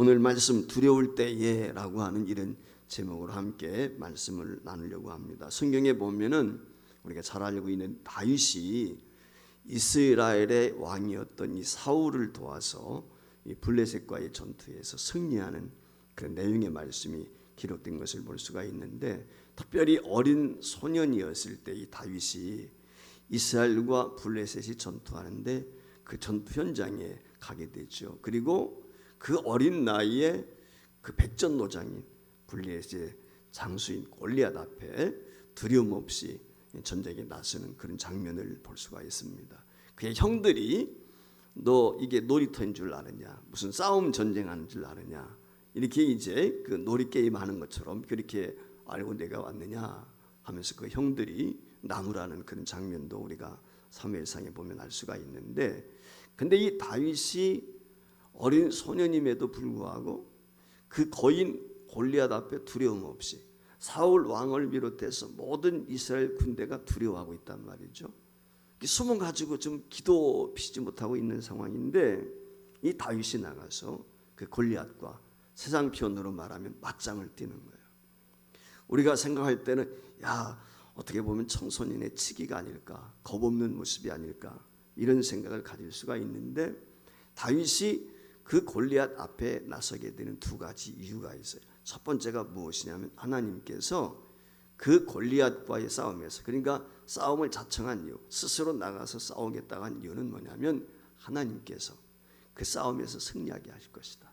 오늘 말씀 두려울 때에 라고 하는 이런 제목으로 함께 말씀을 나누려고 합니다. 성경에 보면은 우리가 잘 알고 있는 다윗이 이스라엘의 왕이었던 이 사울을 도와서 이 블레셋과의 전투에서 승리하는 그런 내용의 말씀이 기록된 것을 볼 수가 있는데, 특별히 어린 소년이었을 때 이 다윗이 이스라엘과 블레셋이 전투하는데 그 전투 현장에 가게 되죠. 그리고 그 어린 나이에 그 백전노장인 블레셋의 장수인 골리앗 앞에 두려움 없이 전쟁에 나서는 그런 장면을 볼 수가 있습니다. 그의 형들이 너 이게 놀이터인 줄 아느냐, 무슨 싸움 전쟁하는 줄 아느냐, 이렇게 이제 그 놀이게임 하는 것처럼 그렇게 알고 내가 왔느냐 하면서 그 형들이 나무라는 그런 장면도 우리가 사무엘상에 보면 알 수가 있는데, 근데 이 다윗이 어린 소년임에도 불구하고 그 거인 골리앗 앞에 두려움 없이 사울 왕을 비롯해서 모든 이스라엘 군대가 두려워하고 있단 말이죠. 숨어 가지고 좀 기도 피지 못하고 있는 상황인데 이 다윗이 나가서 그 골리앗과 세상 표현으로 말하면 맞짱을 뜨는 거예요. 우리가 생각할 때는 야, 어떻게 보면 청소년의 치기가 아닐까, 겁없는 모습이 아닐까, 이런 생각을 가질 수가 있는데, 다윗이 그 골리앗 앞에 나서게 되는 두 가지 이유가 있어요. 첫 번째가 무엇이냐면 하나님께서 그 골리앗과의 싸움에서, 그러니까 싸움을 자청한 이유, 스스로 나가서 싸우겠다고 한 이유는 뭐냐면 하나님께서 그 싸움에서 승리하게 하실 것이다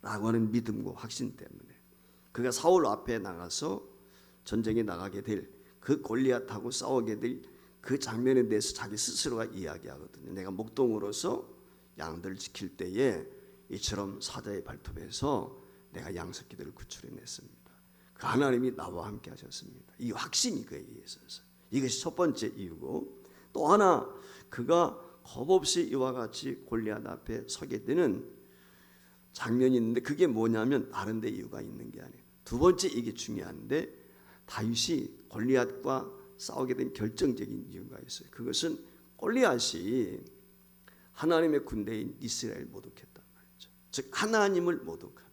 라고 하는 믿음과 확신 때문에 그가 사울 앞에 나가서 전쟁에 나가게 될 그 골리앗하고 싸우게 될 그 장면에 대해서 자기 스스로가 이야기하거든요. 내가 목동으로서 양들을 지킬 때에 이처럼 사자의 발톱에서 내가 양석기들을 구출해냈습니다. 그 하나님이 나와 함께 하셨습니다. 이 확신이 그에 있어서 이것이 첫 번째 이유고, 또 하나 그가 겁없이 이와 같이 골리앗 앞에 서게 되는 장면이 있는데, 그게 뭐냐면 다른 데 이유가 있는 게 아니에요. 두 번째, 이게 중요한데, 다윗이 골리앗과 싸우게 된 결정적인 이유가 있어요. 그것은 골리앗이 하나님의 군대인 이스라엘 모독했단 말이죠. 즉 하나님을 모독하는,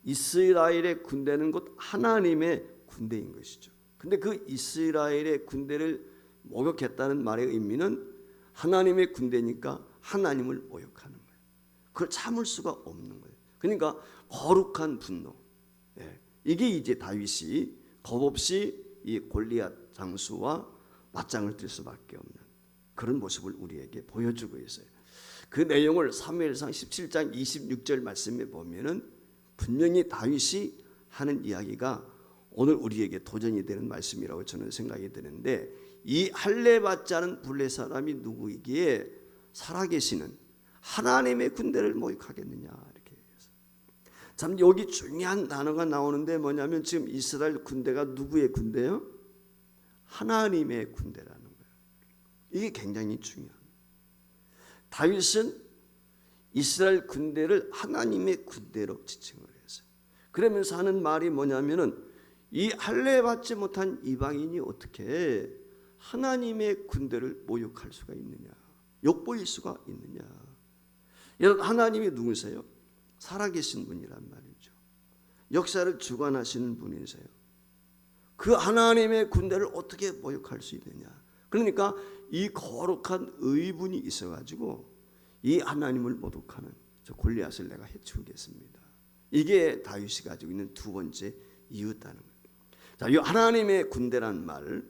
이스라엘의 군대는 곧 하나님의 군대인 것이죠. 근데 그 이스라엘의 군대를 모욕했다는 말의 의미는 하나님의 군대니까 하나님을 모욕하는 거예요. 그걸 참을 수가 없는 거예요. 그러니까 거룩한 분노, 이게 이제 다윗이 겁없이 이 골리앗 장수와 맞짱을 뜰 수밖에 없는 그런 모습을 우리에게 보여주고 있어요. 그 내용을 사무엘상 17장 26절 말씀에 보면은 분명히 다윗이 하는 이야기가 오늘 우리에게 도전이 되는 말씀이라고 저는 생각이 드는데, 이 할례 받지 않은 블레 사람이 누구이기에 살아계시는 하나님의 군대를 모욕하겠느냐, 이렇게 얘기해서. 참 여기 중요한 단어가 나오는데 뭐냐면 지금 이스라엘 군대가 누구의 군대요? 하나님의 군대라는 거예요. 이게 굉장히 중요합니다. 다윗은 이스라엘 군대를 하나님의 군대로 지칭을 했어요. 그러면서 하는 말이 뭐냐면은 이 할례 받지 못한 이방인이 어떻게 하나님의 군대를 모욕할 수가 있느냐, 욕보일 수가 있느냐. 여러분, 하나님이 누구세요? 살아계신 분이란 말이죠. 역사를 주관하시는 분이세요. 그 하나님의 군대를 어떻게 모욕할 수 있느냐. 그러니까 이 거룩한 의분이 있어가지고 이 하나님을 모독하는 저 골리앗을 내가 해치우겠습니다. 이게 다윗이 가지고 있는 두 번째 이유였다는 거예요. 자, 이 하나님의 군대란 말,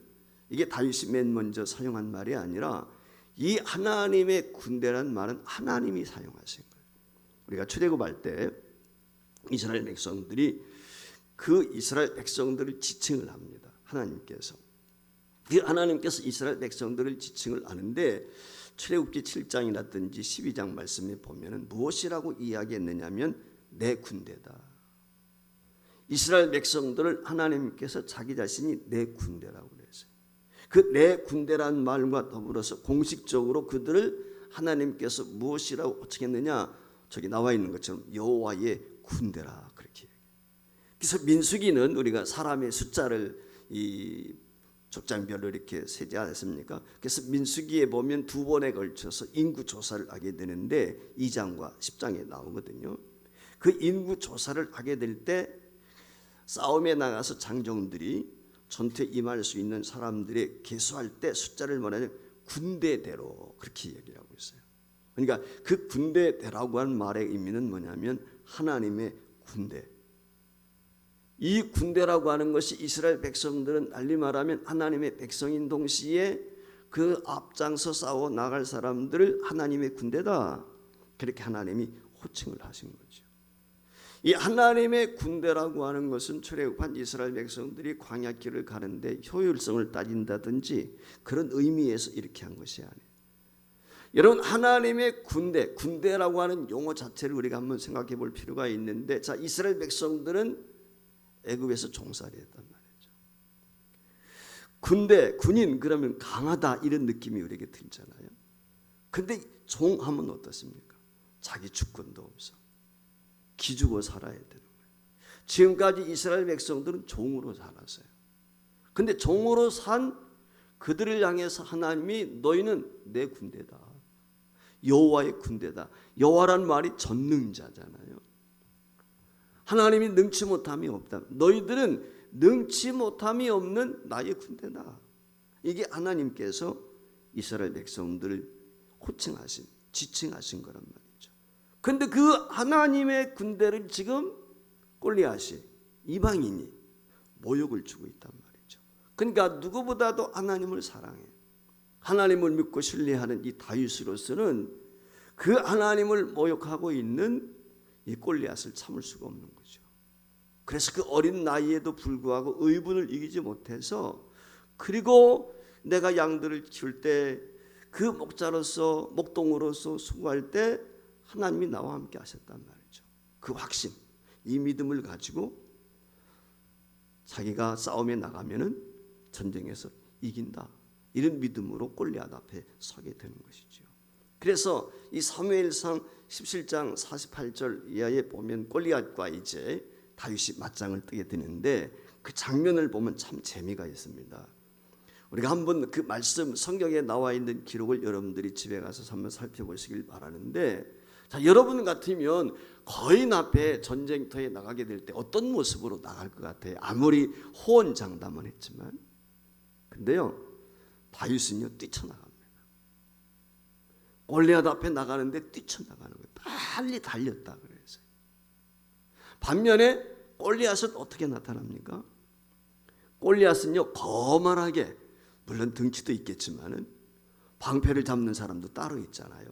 이게 다윗이 맨 먼저 사용한 말이 아니라 이 하나님의 군대란 말은 하나님이 사용하신 거예요. 우리가 출애굽할 때 이스라엘 백성들이 그 이스라엘 백성들을 지칭을 합니다. 하나님께서 이스라엘 백성들을 지칭을 하는데, 출애굽기 7장이라든지 12장 말씀에 보면은 무엇이라고 이야기했느냐면 내 군대다. 이스라엘 백성들을 하나님께서 자기 자신이 내 군대라고 그랬어요. 그 내 군대란 말과 더불어서 공식적으로 그들을 하나님께서 무엇이라고 호칭했느냐, 저기 나와 있는 것처럼 여호와의 군대라, 그렇게. 그래서 민수기는 우리가 사람의 숫자를 이 족장별로 이렇게 세지 않았습니까? 그래서 민수기에 보면 두 번에 걸쳐서 인구 조사를 하게 되는데 2장과 10장에 나오거든요. 그 인구 조사를 하게 될 때 싸움에 나가서 장정들이 전투에 임할 수 있는 사람들의 계수할 때 숫자를 말하는 군대대로 그렇게 얘기를 하고 있어요. 그러니까 그 군대대라고 하는 말의 의미는 뭐냐면 하나님의 군대. 이 군대라고 하는 것이 이스라엘 백성들은 달리 말하면 하나님의 백성인 동시에 그 앞장서 싸워 나갈 사람들을 하나님의 군대다. 그렇게 하나님이 호칭을 하신 거죠. 이 하나님의 군대라고 하는 것은 출애굽한 이스라엘 백성들이 광야길을 가는데 효율성을 따진다든지 그런 의미에서 이렇게 한 것이 아니에요. 여러분, 하나님의 군대라고 하는 용어 자체를 우리가 한번 생각해 볼 필요가 있는데, 자, 이스라엘 백성들은 애굽에서 종살이 했단 말이죠. 군인 그러면 강하다 이런 느낌이 우리에게 들잖아요. 근데 종하면 어떻습니까? 자기 주권도 없어. 기죽어 살아야 되는 거예요. 지금까지 이스라엘 백성들은 종으로 살았어요. 근데 종으로 산 그들을 향해서 하나님이 너희는 내 군대다. 여호와의 군대다. 여호와란 말이 전능자잖아요. 하나님이 능치 못함이 없다. 너희들은 능치 못함이 없는 나의 군대다. 이게 하나님께서 이스라엘 백성들을 호칭하신, 지칭하신 거란 말이죠. 그런데 그 하나님의 군대를 지금 골리앗이 이방인이 모욕을 주고 있단 말이죠. 그러니까 누구보다도 하나님을 사랑해. 하나님을 믿고 신뢰하는 이 다윗으로서는 그 하나님을 모욕하고 있는 이 골리앗을 참을 수가 없는 거죠. 그래서 그 어린 나이에도 불구하고 의분을 이기지 못해서, 그리고 내가 양들을 키울 때 그 목자로서 목동으로서 수고할 때 하나님이 나와 함께 하셨단 말이죠. 그 확신, 이 믿음을 가지고 자기가 싸움에 나가면은 전쟁에서 이긴다, 이런 믿음으로 골리앗 앞에 서게 되는 것이죠. 그래서 이 사무엘상 17장 48절 이하에 보면 골리앗과 이제 다윗이 맞짱을 뜨게 되는데, 그 장면을 보면 참 재미가 있습니다. 우리가 한번 그 말씀, 성경에 나와 있는 기록을 여러분들이 집에 가서 한번 살펴보시길 바라는데, 자, 여러분 같으면 거인 앞에 전쟁터에 나가게 될 때 어떤 모습으로 나갈 것 같아요? 아무리 호언장담은 했지만. 근데요, 다윗은요 뛰쳐나갑니다. 골리앗 앞에 나가는데 뛰쳐나가는 거예요. 빨리 달렸다 그래서. 반면에 골리앗은 어떻게 나타납니까? 골리앗은요 거만하게, 물론 등치도 있겠지만은 방패를 잡는 사람도 따로 있잖아요.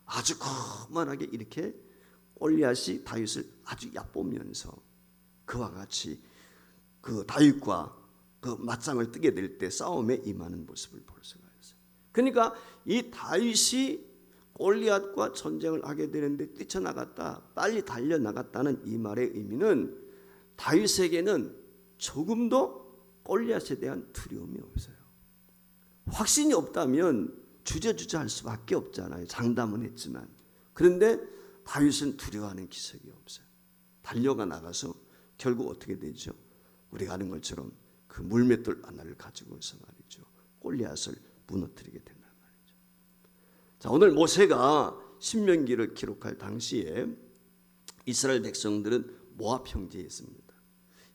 아주 거만하게 이렇게 골리앗이 다윗을 아주 얕보면서 그와 같이 그 다윗과 그 맞짱을 뜨게 될 때 싸움에 임하는 모습을 볼 수가 있어요. 그러니까 이 다윗이 골리앗과 전쟁을 하게 되는데 뛰쳐나갔다, 빨리 달려나갔다는 이 말의 의미는 다윗에게는 조금도 골리앗에 대한 두려움이 없어요. 확신이 없다면 주저주저할 수밖에 없잖아요. 장담은 했지만. 그런데 다윗은 두려워하는 기색이 없어요. 달려가 나가서 결국 어떻게 되죠? 우리가 아는 것처럼 그 물맷돌 하나를 가지고서 말이죠, 골리앗을 무너뜨리게 된단 말이죠. 자, 오늘 모세가 신명기를 기록할 당시에 이스라엘 백성들은 모압 평지에 있습니다.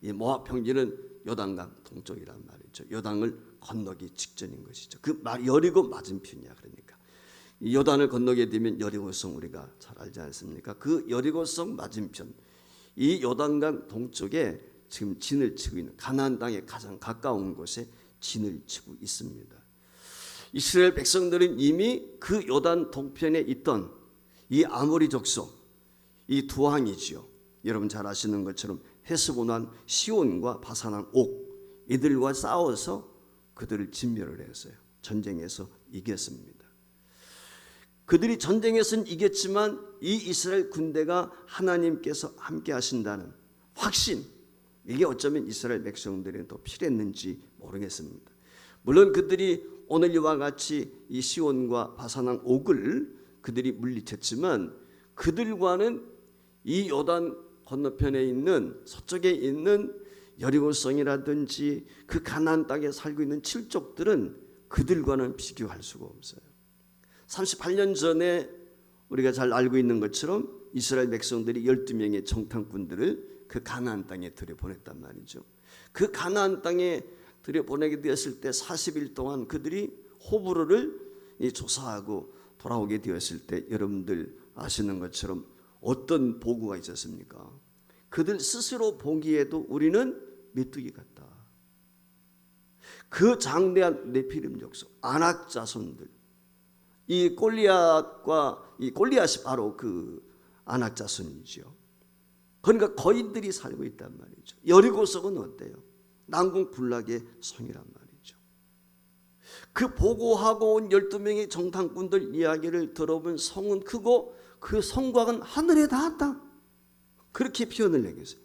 이 모압 평지는 요단강 동쪽이란 말이죠. 요단을 건너기 직전인 것이죠. 그 말 여리고 맞은편이야. 그러니까 이 요단을 건너게 되면 여리고성 우리가 잘 알지 않습니까? 그 여리고성 맞은편, 이 요단강 동쪽에 지금 진을 치고 있는, 가나안 땅에 가장 가까운 곳에 진을 치고 있습니다. 이스라엘 백성들은 이미 그 요단 동편에 있던 이 아모리 족속, 이 두 왕이지요. 여러분 잘 아시는 것처럼 헤스본왕 시온과 바산왕 옥, 이들과 싸워서 그들을 진멸을 했어요. 전쟁에서 이겼습니다. 그들이 전쟁에서는 이겼지만 이 이스라엘 군대가 하나님께서 함께 하신다는 확신, 이게 어쩌면 이스라엘 백성들에게 더 필요했는지 모르겠습니다. 물론 그들이 오늘 이와 같이 이 시온과 바산왕 옥을 그들이 물리쳤지만, 그들과는 이 요단 건너편에 있는 서쪽에 있는 여리고성이라든지 그 가나안 땅에 살고 있는 칠족들은 그들과는 비교할 수가 없어요. 38년 전에 우리가 잘 알고 있는 것처럼 이스라엘 백성들이 12명의 정탐꾼들을 그 가나안 땅에 들여보냈단 말이죠. 그 가나안 땅에 들여보내게 되었을 때 40일 동안 그들이 호브로를 조사하고 돌아오게 되었을 때 여러분들 아시는 것처럼 어떤 보고가 있었습니까? 그들 스스로 보기에도 우리는 메뚜기 같다. 그 장대한 네피림 족속, 아낙 자손들, 이 골리앗이 바로 그 아낙 자손이죠. 그러니까 거인들이 살고 있단 말이죠. 여리고성은 어때요? 난공불락의 성이란 말이죠. 그 보고하고 온 12명의 정탐꾼들 이야기를 들어본 성은 크고 그 성곽은 하늘에 닿았다. 그렇게 표현을 내겠어요.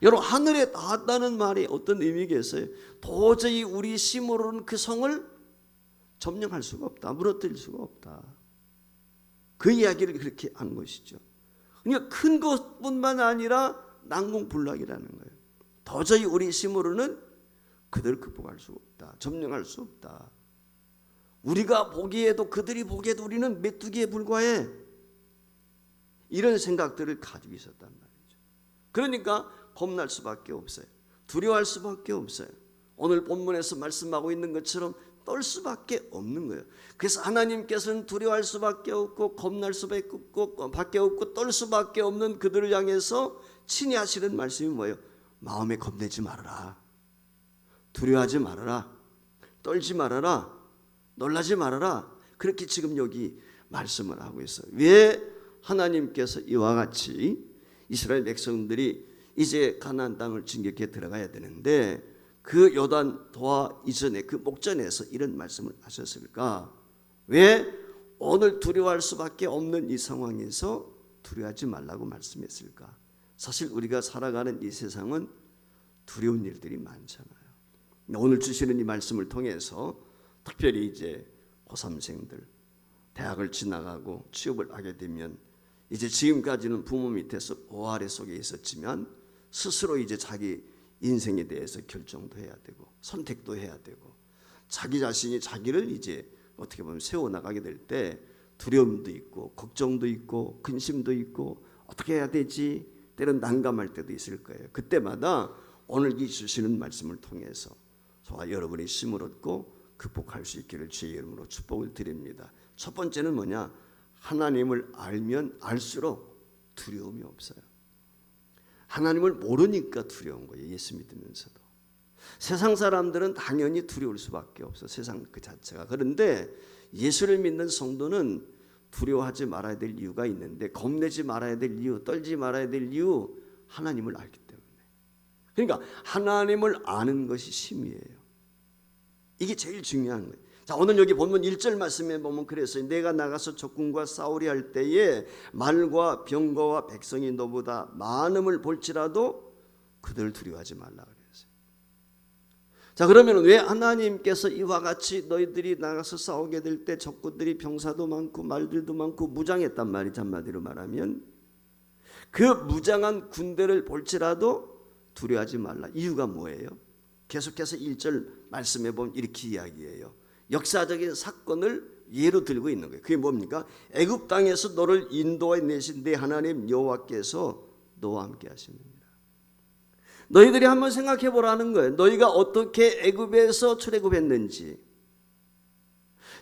여러분, 하늘에 닿았다는 말이 어떤 의미겠어요? 도저히 우리 힘으로는 그 성을 점령할 수가 없다. 무너뜨릴 수가 없다. 그 이야기를 그렇게 한 것이죠. 그러니까 큰 것뿐만 아니라 난공불락이라는 거예요. 도저히 우리 힘으로는 그들을 극복할 수 없다. 점령할 수 없다. 우리가 보기에도 그들이 보기에도 우리는 메뚜기에 불과해. 이런 생각들을 가지고 있었단 말이죠. 그러니까 겁날 수밖에 없어요. 두려워할 수밖에 없어요. 오늘 본문에서 말씀하고 있는 것처럼 떨 수밖에 없는 거예요. 그래서 하나님께서는 두려워할 수밖에 없고 겁날 수밖에 없고 떨 수밖에 없는 그들을 향해서 친히 하시는 말씀이 뭐예요? 마음에 겁내지 말아라. 두려워하지 말아라. 떨지 말아라. 놀라지 말아라. 그렇게 지금 여기 말씀을 하고 있어요. 왜 하나님께서 이와 같이 이스라엘 백성들이 이제 가나안 땅을 진격해 들어가야 되는데 그 요단 도하 이전에 그 목전에서 이런 말씀을 하셨을까? 왜 오늘 두려워할 수밖에 없는 이 상황에서 두려워하지 말라고 말씀했을까? 사실 우리가 살아가는 이 세상은 두려운 일들이 많잖아요. 오늘 주시는 이 말씀을 통해서 특별히 이제 고3생들 대학을 지나가고 취업을 하게 되면 이제 지금까지는 부모 밑에서 보아래 속에 있었지만 스스로 이제 자기 인생에 대해서 결정도 해야 되고 선택도 해야 되고 자기 자신이 자기를 이제 어떻게 보면 세워나가게 될 때 두려움도 있고 걱정도 있고 근심도 있고 어떻게 해야 되지? 때론 난감할 때도 있을 거예요. 그때마다 오늘 이 주시는 말씀을 통해서 저와 여러분이 힘을 얻고 극복할 수 있기를 주의 이름으로 축복을 드립니다. 첫 번째는 뭐냐? 하나님을 알면 알수록 두려움이 없어요. 하나님을 모르니까 두려운 거예요. 예수 믿으면서도. 세상 사람들은 당연히 두려울 수밖에 없어. 세상 그 자체가. 그런데 예수를 믿는 성도는 두려워하지 말아야 될 이유가 있는데 겁내지 말아야 될 이유, 떨지 말아야 될 이유 하나님을 알기 때문에. 그러니까 하나님을 아는 것이 힘이에요. 이게 제일 중요한 거예요. 자, 오늘 여기 본문 1절 말씀에 보면 그랬어요. 내가 나가서 적군과 싸우려 할 때에 말과 병거와 백성이 너보다 많음을 볼지라도 그들을 두려워하지 말라 그랬어요. 자, 그러면 왜 하나님께서 이와 같이 너희들이 나가서 싸우게 될 때 적군들이 병사도 많고 말들도 많고 무장했단 말이죠. 한마디로 말하면 그 무장한 군대를 볼지라도 두려워하지 말라. 이유가 뭐예요? 계속해서 1절 말씀해 보면 이렇게 이야기해요. 역사적인 사건을 예로 들고 있는 거예요. 그게 뭡니까? 애굽 땅에서 너를 인도해 내신 내 하나님 여호와께서 너와 함께 하십니다. 너희들이 한번 생각해 보라는 거예요. 너희가 어떻게 애굽에서 출애굽했는지,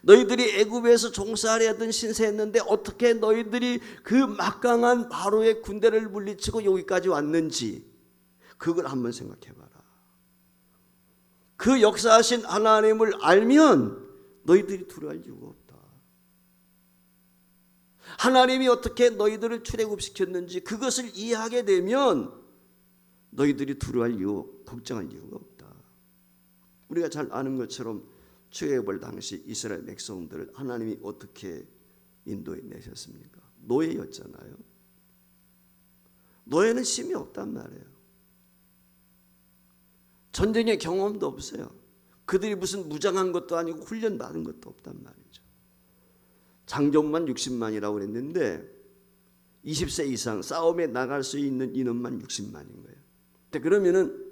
너희들이 애굽에서 종살이 하던 신세했는데 어떻게 너희들이 그 막강한 바로의 군대를 물리치고 여기까지 왔는지 그걸 한번 생각해 봐라. 그 역사하신 하나님을 알면 너희들이 두려워할 이유가 없다. 하나님이 어떻게 너희들을 출애굽시켰는지 그것을 이해하게 되면 너희들이 두려워할 이유, 걱정할 이유가 없다. 우리가 잘 아는 것처럼 출애굽을 당시 이스라엘 백성들을 하나님이 어떻게 인도해 내셨습니까? 노예였잖아요. 노예는 힘이 없단 말이에요. 전쟁의 경험도 없어요. 그들이 무슨 무장한 것도 아니고 훈련받은 것도 없단 말이죠. 장정만 60만이라고 그랬는데 20세 이상 싸움에 나갈 수 있는 인원만 60만인 거예요. 그러면은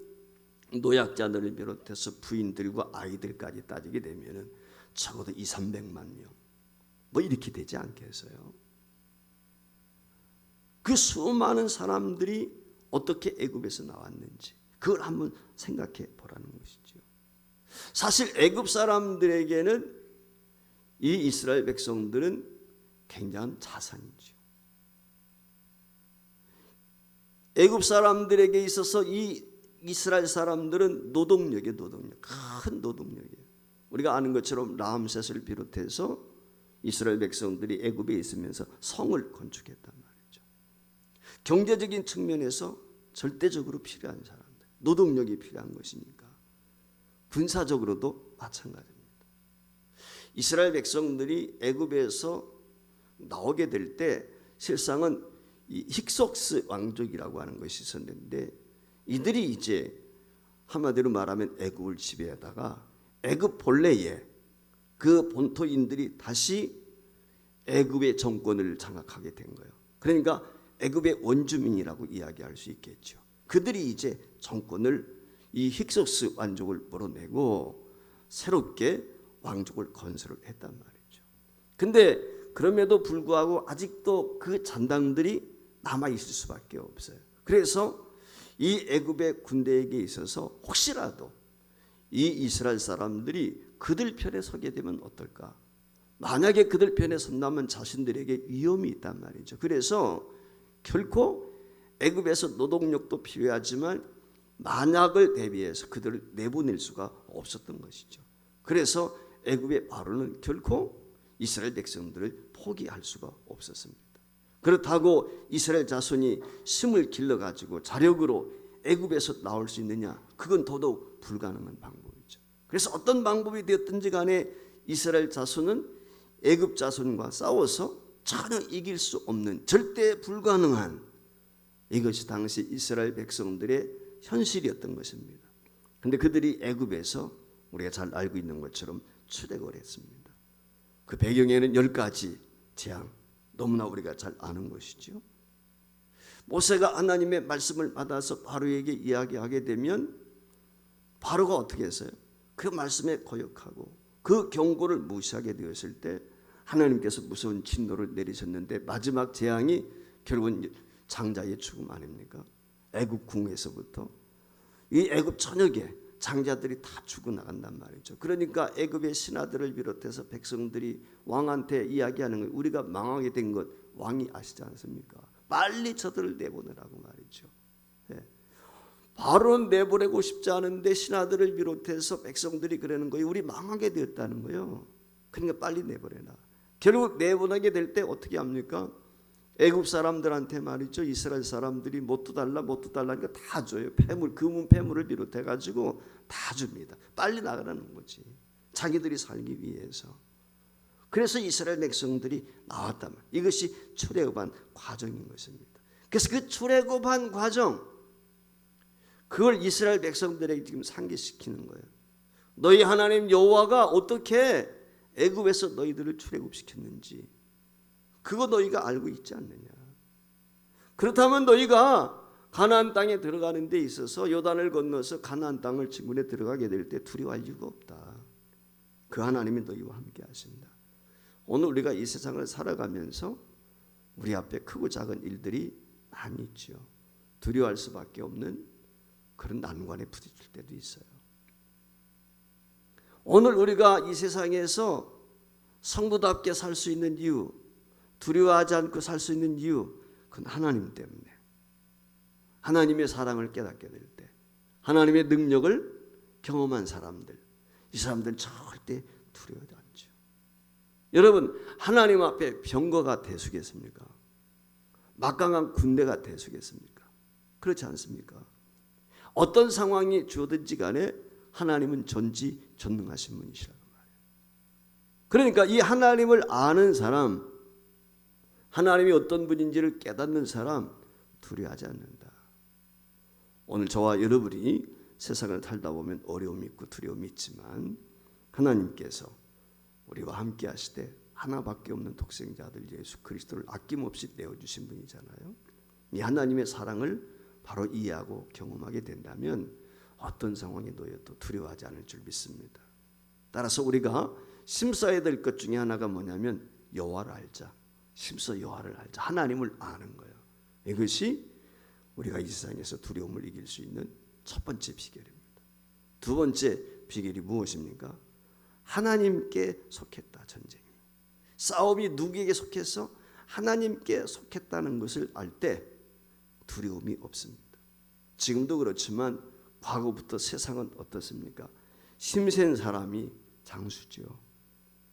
노약자들을 비롯해서 부인들과 아이들까지 따지게 되면은 적어도 200~300만 명 뭐 이렇게 되지 않겠어요? 그 수많은 사람들이 어떻게 애굽에서 나왔는지 그걸 한번 생각해 보라는 것이죠. 사실 애굽 사람들에게는 이 이스라엘 백성들은 굉장한 자산이죠. 애굽 사람들에게 있어서 이 이스라엘 사람들은 노동력이에요. 노동력, 큰 노동력이에요. 우리가 아는 것처럼 라암셋을 비롯해서 이스라엘 백성들이 애굽에 있으면서 성을 건축했단 말이죠. 경제적인 측면에서 절대적으로 필요한 사람들, 노동력이 필요한 것이니까 군사적으로도 마찬가지입니다. 이스라엘 백성들이 애굽에서 나오게 될 때 실상은 이 힉속스 왕족이라고 하는 것이 있었는데, 이들이 이제 한마디로 말하면 애굽을 지배하다가 애굽 본래에 그 본토인들이 다시 애굽의 정권을 장악하게 된 거예요. 그러니까 애굽의 원주민이라고 이야기할 수 있겠죠. 그들이 이제 정권을 이 힉속스 왕족을 몰아내고 새롭게 왕족을 건설을 했단 말이죠. 근데 그럼에도 불구하고 아직도 그 잔당들이 남아 있을 수밖에 없어요. 그래서 이 애굽의 군대에게 있어서 혹시라도 이 이스라엘 사람들이 그들 편에 서게 되면 어떨까? 만약에 그들 편에 선다면 자신들에게 위험이 있단 말이죠. 그래서 결코 애굽에서 노동력도 필요하지만 만약을 대비해서 그들을 내보낼 수가 없었던 것이죠. 그래서 애굽의 바로는 결코 이스라엘 백성들을 포기할 수가 없었습니다. 그렇다고 이스라엘 자손이 힘을 길러가지고 자력으로 애굽에서 나올 수 있느냐? 그건 더더욱 불가능한 방법이죠. 그래서 어떤 방법이 되었든지 간에 이스라엘 자손은 애굽 자손과 싸워서 전혀 이길 수 없는 절대 불가능한, 이것이 당시 이스라엘 백성들의 현실이었던 것입니다. 그런데 그들이 애굽에서 우리가 잘 알고 있는 것처럼 출애굽을 했습니다. 그 배경에는 10가지 재앙, 너무나 우리가 잘 아는 것이죠. 모세가 하나님의 말씀을 받아서 바로에게 이야기하게 되면 바로가 어떻게 했어요? 그 말씀에 거역하고 그 경고를 무시하게 되었을 때 하나님께서 무서운 진노를 내리셨는데 마지막 재앙이 결국은 장자의 죽음 아닙니까? 애굽 궁에서부터 이 애굽 전역에 장자들이 다 죽어나간단 말이죠. 그러니까 애굽의 신하들을 비롯해서 백성들이 왕한테 이야기하는 거, 우리가 망하게 된 것 왕이 아시지 않습니까? 빨리 저들을 내보내라고 말이죠. 바로 내보내고 싶지 않은데 신하들을 비롯해서 백성들이 그러는 거예요. 우리 망하게 되었다는 거예요. 그러니까 빨리 내보내라. 결국 내보내게 될 때 어떻게 합니까? 애굽 사람들한테 말이죠. 이스라엘 사람들이 못도 달라 하니까 다 줘요. 폐물, 금은 폐물을 비롯해 가지고 다 줍니다. 빨리 나가라는 거지. 자기들이 살기 위해서. 그래서 이스라엘 백성들이 나왔단 말이에요. 이것이 출애굽한 과정인 것입니다. 그래서 그 출애굽한 과정, 그걸 이스라엘 백성들에게 지금 상기시키는 거예요. 너희 하나님 여호와가 어떻게 애굽에서 너희들을 출애굽시켰는지 그거 너희가 알고 있지 않느냐. 그렇다면 너희가 가나안 땅에 들어가는 데 있어서 요단을 건너서 가나안 땅을 진군에 들어가게 될 때 두려워할 이유가 없다. 그 하나님이 너희와 함께 하신다. 오늘 우리가 이 세상을 살아가면서 우리 앞에 크고 작은 일들이 많이 있죠. 두려워할 수밖에 없는 그런 난관에 부딪힐 때도 있어요. 오늘 우리가 이 세상에서 성도답게 살 수 있는 이유, 두려워하지 않고 살 수 있는 이유, 그건 하나님 때문에. 하나님의 사랑을 깨닫게 될 때, 하나님의 능력을 경험한 사람들, 이 사람들은 절대 두려워하지 않죠. 여러분, 하나님 앞에 병거가 대수겠습니까? 막강한 군대가 대수겠습니까? 그렇지 않습니까? 어떤 상황이 주어든지 간에 하나님은 전지전능하신 분이시라고 말해요. 그러니까 이 하나님을 아는 사람, 하나님이 어떤 분인지를 깨닫는 사람 두려워하지 않는다. 오늘 저와 여러분이 세상을 살다 보면 어려움이 있고 두려움이 있지만 하나님께서 우리와 함께 하시되 하나밖에 없는 독생자 아들 예수 그리스도를 아낌없이 내어주신 분이잖아요. 이 하나님의 사랑을 바로 이해하고 경험하게 된다면 어떤 상황에 놓여도 두려워하지 않을 줄 믿습니다. 따라서 우리가 심사해야 될 것 중에 하나가 뭐냐면 여호와를 알자. 심서 여호와를 알자. 하나님을 아는 거예요. 이것이 우리가 이 세상에서 두려움을 이길 수 있는 첫 번째 비결입니다. 두 번째 비결이 무엇입니까? 하나님께 속했다. 전쟁이, 싸움이 누구에게 속해서 하나님께 속했다는 것을 알 때 두려움이 없습니다. 지금도 그렇지만 과거부터 세상은 어떻습니까? 힘센 사람이 장수죠.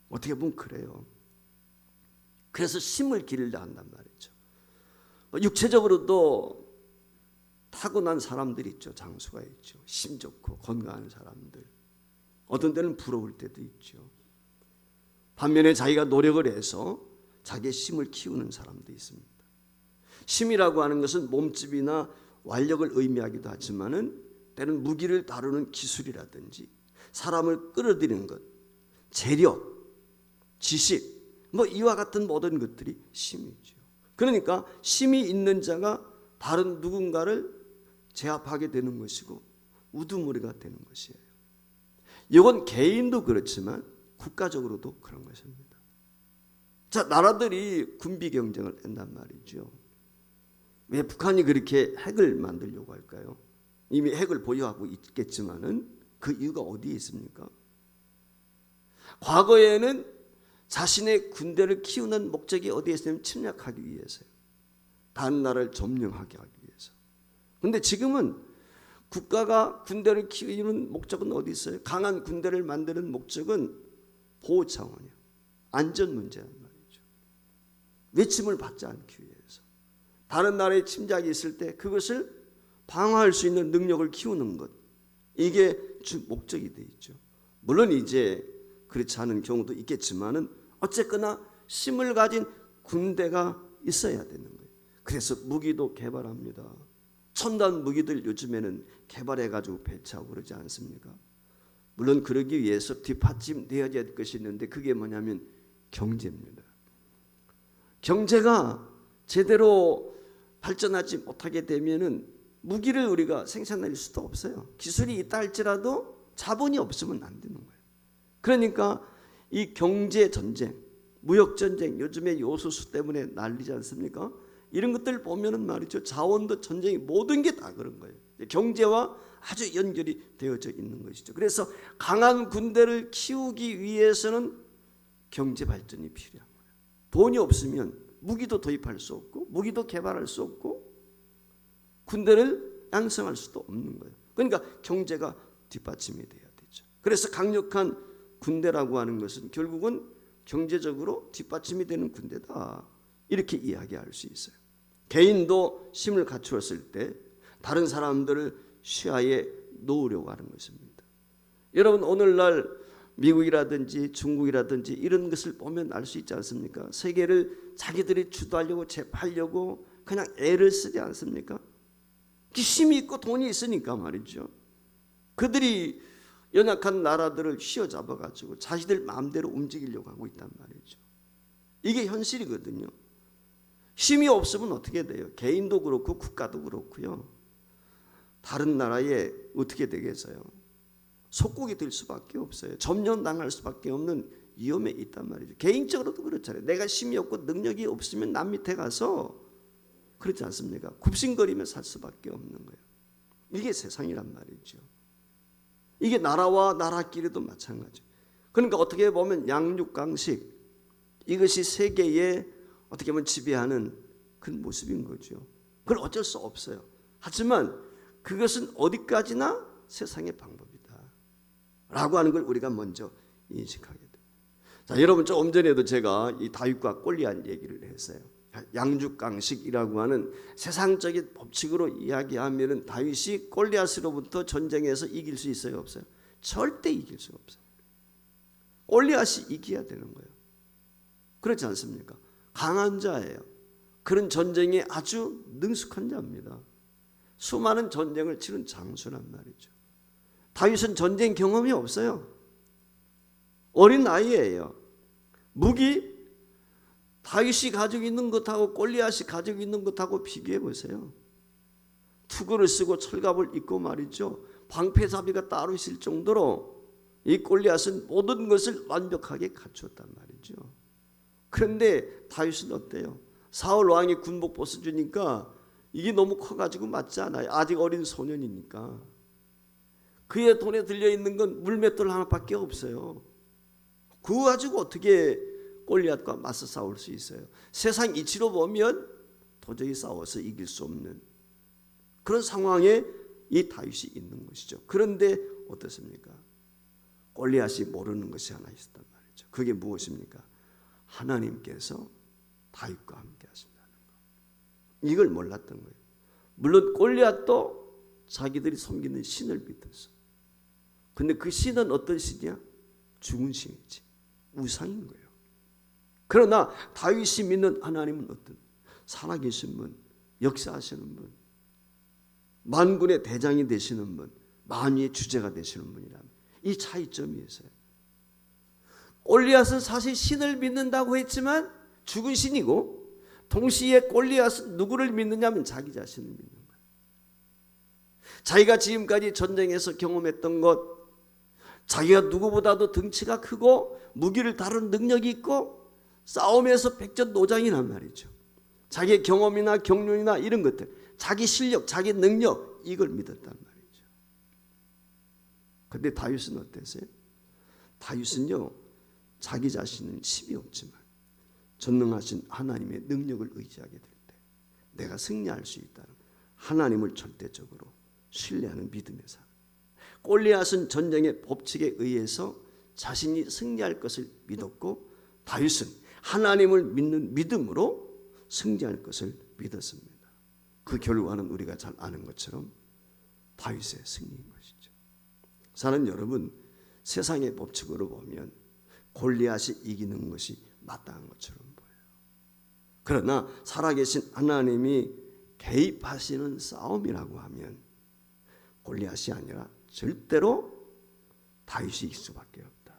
어떻게 보면 그래요. 그래서 힘을 기르려 한단 말이죠. 육체적으로도 타고난 사람들이 있죠. 장수가 있죠. 힘 좋고 건강한 사람들. 어떤 때는 부러울 때도 있죠. 반면에 자기가 노력을 해서 자기의 힘을 키우는 사람도 있습니다. 힘이라고 하는 것은 몸집이나 완력을 의미하기도 하지만은 때는 무기를 다루는 기술이라든지 사람을 끌어들이는 것, 재력, 지식, 이와 같은 모든 것들이 힘이죠. 그러니까 힘이 있는 자가 다른 누군가를 제압하게 되는 것이고 우두머리가 되는 것이에요. 이건 개인도 그렇지만 국가적으로도 그런 것입니다. 자, 나라들이 군비 경쟁을 한단 말이죠. 왜 북한이 그렇게 핵을 만들려고 할까요? 이미 핵을 보유하고 있겠지만은 그 이유가 어디에 있습니까? 과거에는 자신의 군대를 키우는 목적이 어디에 있냐면 침략하기 위해서요. 다른 나라를 점령하게 하기 위해서. 그런데 지금은 국가가 군대를 키우는 목적은 어디 있어요? 강한 군대를 만드는 목적은 보호 차원이에요. 안전 문제란 말이죠. 외침을 받지 않기 위해서. 다른 나라의 침략이 있을 때 그것을 방어할 수 있는 능력을 키우는 것. 이게 주 목적이 되어 있죠. 물론 이제 그렇지 않은 경우도 있겠지만은 어쨌거나 힘을 가진 군대가 있어야 되는 거예요. 그래서 무기도 개발합니다. 첨단 무기들 요즘에는 개발해가지고 배치하고 그러지 않습니까? 물론 그러기 위해서 뒷받침되어야 될 것이 있는데 그게 뭐냐면 경제입니다. 경제가 제대로 발전하지 못하게 되면은 무기를 우리가 생산할 수도 없어요. 기술이 있다 할지라도 자본이 없으면 안 되는 거예요. 그러니까 이 경제 전쟁, 무역 전쟁, 요즘에 요소수 때문에 난리지 않습니까? 이런 것들 보면은 말이죠. 자원도 전쟁이 모든 게 다 그런 거예요. 경제와 아주 연결이 되어져 있는 것이죠. 그래서 강한 군대를 키우기 위해서는 경제 발전이 필요한 거예요. 돈이 없으면 무기도 도입할 수 없고 무기도 개발할 수 없고 군대를 양성할 수도 없는 거예요. 그러니까 경제가 뒷받침이 돼야 되죠. 그래서 강력한 군대라고 하는 것은 결국은 경제적으로 뒷받침이 되는 군대다. 이렇게 이야기할 수 있어요. 개인도 힘을 갖추었을 때 다른 사람들을 시야에 놓으려고 하는 것입니다. 여러분 오늘날 미국이라든지 중국이라든지 이런 것을 보면 알 수 있지 않습니까? 세계를 자기들이 주도하려고 제압하려고 그냥 애를 쓰지 않습니까? 힘이 있고 돈이 있으니까 말이죠. 그들이 연약한 나라들을 휘어잡아가지고 자기들 마음대로 움직이려고 하고 있단 말이죠. 이게 현실이거든요. 힘이 없으면 어떻게 돼요? 개인도 그렇고 국가도 그렇고요. 다른 나라에 어떻게 되겠어요? 속국이 될 수밖에 없어요. 점령당할 수밖에 없는 위험에 있단 말이죠. 개인적으로도 그렇잖아요. 내가 힘이 없고 능력이 없으면 남 밑에 가서 그렇지 않습니까? 굽신거리며 살 수밖에 없는 거예요. 이게 세상이란 말이죠. 이게 나라와 나라끼리도 마찬가지예요. 그러니까 어떻게 보면 양육강식 이것이 세계에 어떻게 보면 지배하는 그런 모습인 거죠. 그걸 어쩔 수 없어요. 하지만 그것은 어디까지나 세상의 방법이다 라고 하는 걸 우리가 먼저 인식하게 돼요. 자, 여러분 조금 전에도 제가 이 다윗과 골리앗 얘기를 했어요. 양육강식이라고 하는 세상적인 법칙으로 이야기하면 다윗이 골리앗으로부터 전쟁에서 이길 수 있어요? 없어요? 절대 이길 수가 없어요. 골리앗이 이겨야 되는 거예요. 그렇지 않습니까? 강한 자예요. 그런 전쟁에 아주 능숙한 자입니다. 수많은 전쟁을 치른 장수란 말이죠. 다윗은 전쟁 경험이 없어요. 어린 나이에요. 무기 다윗이 가지고 있는 것하고 골리앗이 가지고 있는 것하고 비교해 보세요. 투구를 쓰고 철갑을 입고 말이죠. 방패잡이가 따로 있을 정도로 이 골리앗은 모든 것을 완벽하게 갖추었단 말이죠. 그런데 다윗은 어때요? 사울 왕이 군복 벗어주니까 이게 너무 커가지고 맞지 않아요. 아직 어린 소년이니까. 그의 돈에 들려있는 건 물맷돌 하나밖에 없어요. 그거 가지고 어떻게 골리앗과 맞서 싸울 수 있어요? 세상 이치로 보면 도저히 싸워서 이길 수 없는 그런 상황에 이 다윗이 있는 것이죠. 그런데 어떻습니까? 골리앗이 모르는 것이 하나 있었단 말이죠. 그게 무엇입니까? 하나님께서 다윗과 함께 하신다는 것. 이걸 몰랐던 거예요. 물론 골리앗도 자기들이 섬기는 신을 믿었어. 근데 그 신은 어떤 신이야? 죽은 신이지. 우상인 거예요. 그러나 다윗이 믿는 하나님은 어떤? 살아계신 분, 역사하시는 분, 만군의 대장이 되시는 분, 만유의 주제가 되시는 분이라면 이 차이점이 있어요. 골리앗은 사실 신을 믿는다고 했지만 죽은 신이고, 동시에 골리앗은 누구를 믿느냐면 자기 자신을 믿는 거예요. 자기가 지금까지 전쟁에서 경험했던 것, 자기가 누구보다도 덩치가 크고 무기를 다루는 능력이 있고 싸움에서 백전노장이란 말이죠. 자기의 경험이나 경륜이나 이런 것들, 자기 실력, 자기 능력, 이걸 믿었단 말이죠. 그런데 다윗은 어땠어요? 다윗은요, 자기 자신은 힘이 없지만 전능하신 하나님의 능력을 의지하게 될 때 내가 승리할 수 있다는 하나님을 절대적으로 신뢰하는 믿음의 삶. 골리앗은 전쟁의 법칙에 의해서 자신이 승리할 것을 믿었고, 다윗은 하나님을 믿는 믿음으로 승리할 것을 믿었습니다. 그 결과는 우리가 잘 아는 것처럼 다윗의 승리인 것이죠. 사는 여러분, 세상의 법칙으로 보면 골리앗이 이기는 것이 마땅한 것처럼 보여요. 그러나 살아계신 하나님이 개입하시는 싸움이라고 하면 골리앗이 아니라 절대로 다윗이 이길 수밖에 없다.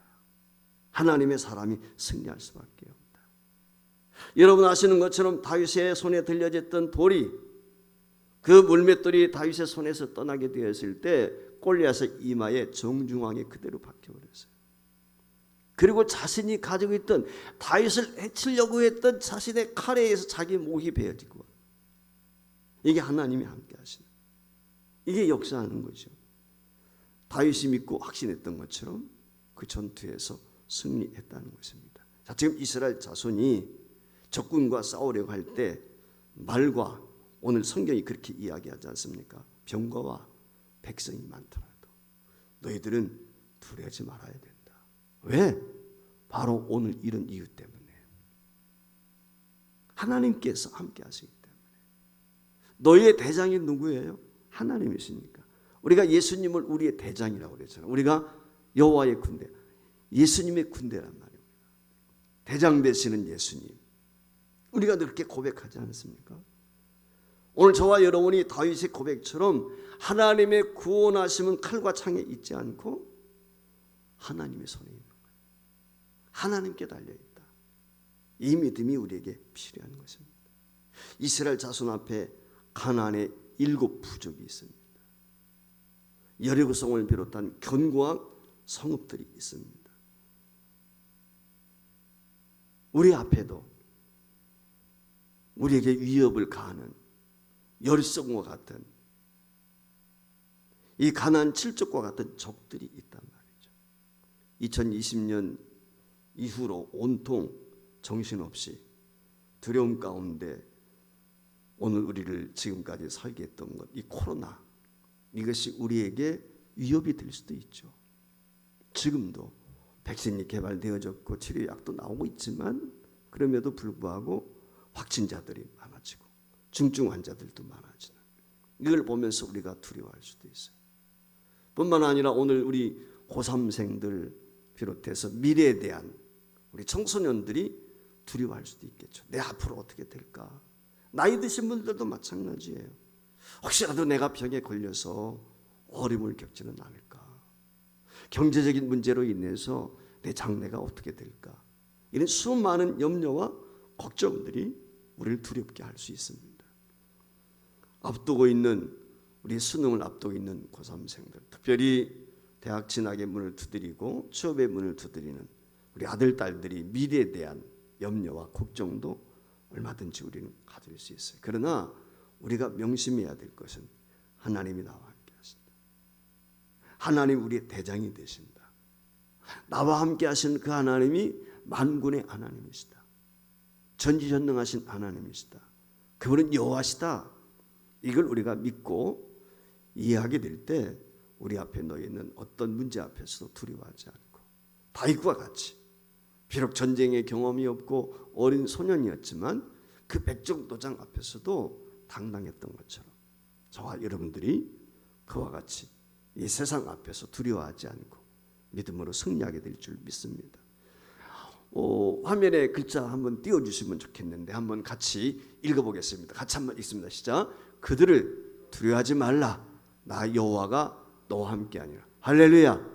하나님의 사람이 승리할 수밖에 없다. 여러분 아시는 것처럼 다윗의 손에 들려졌던 돌이, 그 물맷돌이 다윗의 손에서 떠나게 되었을 때 골리앗의 이마에 정중앙에 그대로 박혀버렸어요. 그리고 자신이 가지고 있던, 다윗을 해치려고 했던 자신의 칼에 의해서 자기 목이 베어지고, 이게 하나님이 함께 하시는, 이게 역사하는 거죠. 다윗이 믿고 확신했던 것처럼 그 전투에서 승리했다는 것입니다. 자, 지금 이스라엘 자손이 적군과 싸우려고 할 때 말과, 오늘 성경이 그렇게 이야기하지 않습니까? 병거와 백성이 많더라도 너희들은 두려워하지 말아야 된다. 왜? 바로 오늘 이런 이유 때문에 하나님께서 함께 하시기 때문에. 너희의 대장이 누구예요? 하나님이시니까. 우리가 예수님을 우리의 대장이라고 그랬잖아요. 우리가 여호와의 군대, 예수님의 군대란 말입니다. 대장 되시는 예수님, 우리가 그렇게 고백하지 않습니까? 오늘 저와 여러분이 다윗의 고백처럼 하나님의 구원하심은 칼과 창에 있지 않고 하나님의 손에 있는 거예요. 하나님께 달려있다. 이 믿음이 우리에게 필요한 것입니다. 이스라엘 자손 앞에 가나안의 7 부족이 있습니다. 여리고성을 비롯한 견고한 성읍들이 있습니다. 우리 앞에도 우리에게 위협을 가하는 열성과 같은 이 가나안 7족과 같은 적들이 있단 말이죠. 2020년 이후로 온통 정신없이 두려움 가운데 오늘 우리를 지금까지 살게 했던 것, 이 코로나, 이것이 우리에게 위협이 될 수도 있죠. 지금도 백신이 개발되어졌고 치료약도 나오고 있지만 그럼에도 불구하고 확진자들이 많아지고 중증 환자들도 많아지는, 이걸 보면서 우리가 두려워할 수도 있어요. 뿐만 아니라 오늘 우리 고3생들 비롯해서 미래에 대한 우리 청소년들이 두려워할 수도 있겠죠. 내 앞으로 어떻게 될까? 나이 드신 분들도 마찬가지예요. 혹시라도 내가 병에 걸려서 어려움을 겪지는 않을까? 경제적인 문제로 인해서 내 장래가 어떻게 될까? 이런 수많은 염려와 걱정들이 우리를 두렵게 할 수 있습니다. 앞두고 있는, 우리 수능을 앞두고 있는 고3생들, 특별히 대학 진학의 문을 두드리고 취업의 문을 두드리는 우리 아들, 딸들이 미래에 대한 염려와 걱정도 얼마든지 우리는 가질 수 있어요. 그러나 우리가 명심해야 될 것은 하나님이 나와 함께 하신다. 하나님 우리의 대장이 되신다. 나와 함께 하시는 그 하나님이 만군의 하나님이시다. 전지전능하신 하나님이시다. 그분은 여호와시다. 이걸 우리가 믿고 이해하게 될 때 우리 앞에 놓여 있는 어떤 문제 앞에서도 두려워하지 않고 다윗과 같이 비록 전쟁의 경험이 없고 어린 소년이었지만 그 백정도장 앞에서도 당당했던 것처럼 저와 여러분들이 그와 같이 이 세상 앞에서 두려워하지 않고 믿음으로 승리하게 될 줄 믿습니다. 화면에 글자 한번 띄워주시면 좋겠는데 한번 같이 읽어보겠습니다. 같이 한번 읽습니다. 시작. 그들을 두려워하지 말라. 나 여호와가 너와 함께하니라. 할렐루야.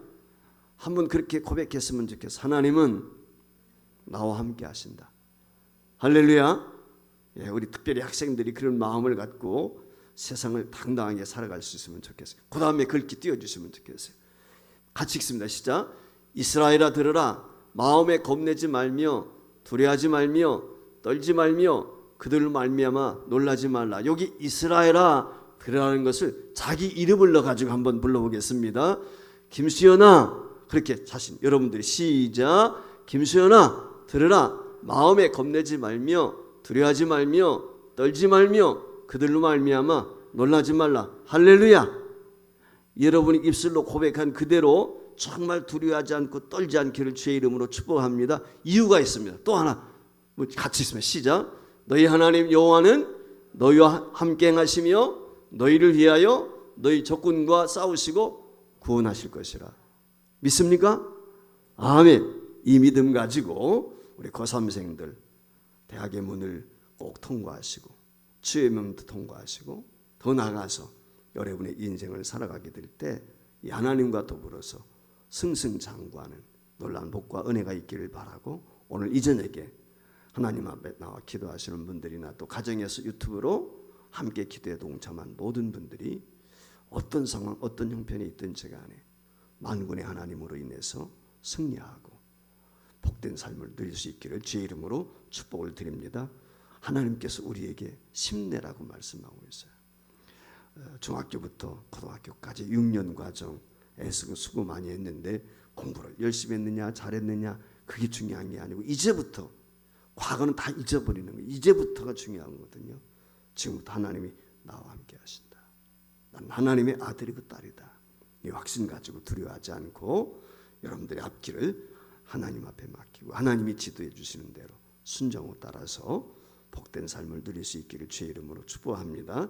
한번 그렇게 고백했으면 좋겠어. 하나님은 나와 함께 하신다. 할렐루야. 예, 우리 특별히 학생들이 그런 마음을 갖고 세상을 당당하게 살아갈 수 있으면 좋겠어요. 그 다음에 글귀 띄워주시면 좋겠어요. 같이 읽습니다. 시작. 이스라엘아 들으라. 마음에 겁내지 말며 두려워하지 말며 떨지 말며 그들을 말미암아 놀라지 말라. 여기 이스라엘아 들으라는 것을 자기 이름을 넣어가지고 한번 불러보겠습니다. 김수연아. 그렇게 자신 여러분들이 시작. 김수연아 들으라. 마음에 겁내지 말며 두려워하지 말며 떨지 말며 그들로 말미암아 놀라지 말라. 할렐루야. 여러분이 입술로 고백한 그대로 정말 두려워하지 않고 떨지 않기를 주의 이름으로 축복합니다. 이유가 있습니다. 또 하나 같이 있으면 시작. 너희 하나님 여호와는 너희와 함께 행하시며 너희를 위하여 너희 적군과 싸우시고 구원하실 것이라. 믿습니까? 아멘. 이 믿음 가지고 우리 고3생들 대학의 문을 꼭 통과하시고 주의 명도 통과하시고 더 나아가서 여러분의 인생을 살아가게 될 때 이 하나님과 더불어서 승승장구하는 놀라운 복과 은혜가 있기를 바라고 오늘 이 저녁에 하나님 앞에 나와 기도하시는 분들이나 또 가정에서 유튜브로 함께 기도에 동참한 모든 분들이 어떤 상황 어떤 형편에 있든지 간에 만군의 하나님으로 인해서 승리하고 복된 삶을 누릴 수 있기를 주의 이름으로 축복을 드립니다. 하나님께서 우리에게 심내라고 말씀하고 있어요. 중학교부터 고등학교까지 6년 과정 애쓰고 수고 많이 했는데 공부를 열심히 했느냐 잘했느냐 그게 중요한 게 아니고 이제부터 과거는 다 잊어버리는 거예요. 이제부터가 중요한 거거든요. 지금부터 하나님이 나와 함께 하신다. 난 하나님의 아들이고 딸이다. 이 확신 가지고 두려워하지 않고 여러분들의 앞길을 하나님 앞에 맡기고 하나님이 지도해 주시는 대로 순종을 따라서 복된 삶을 누릴 수 있기를 주의 이름으로 축복합니다.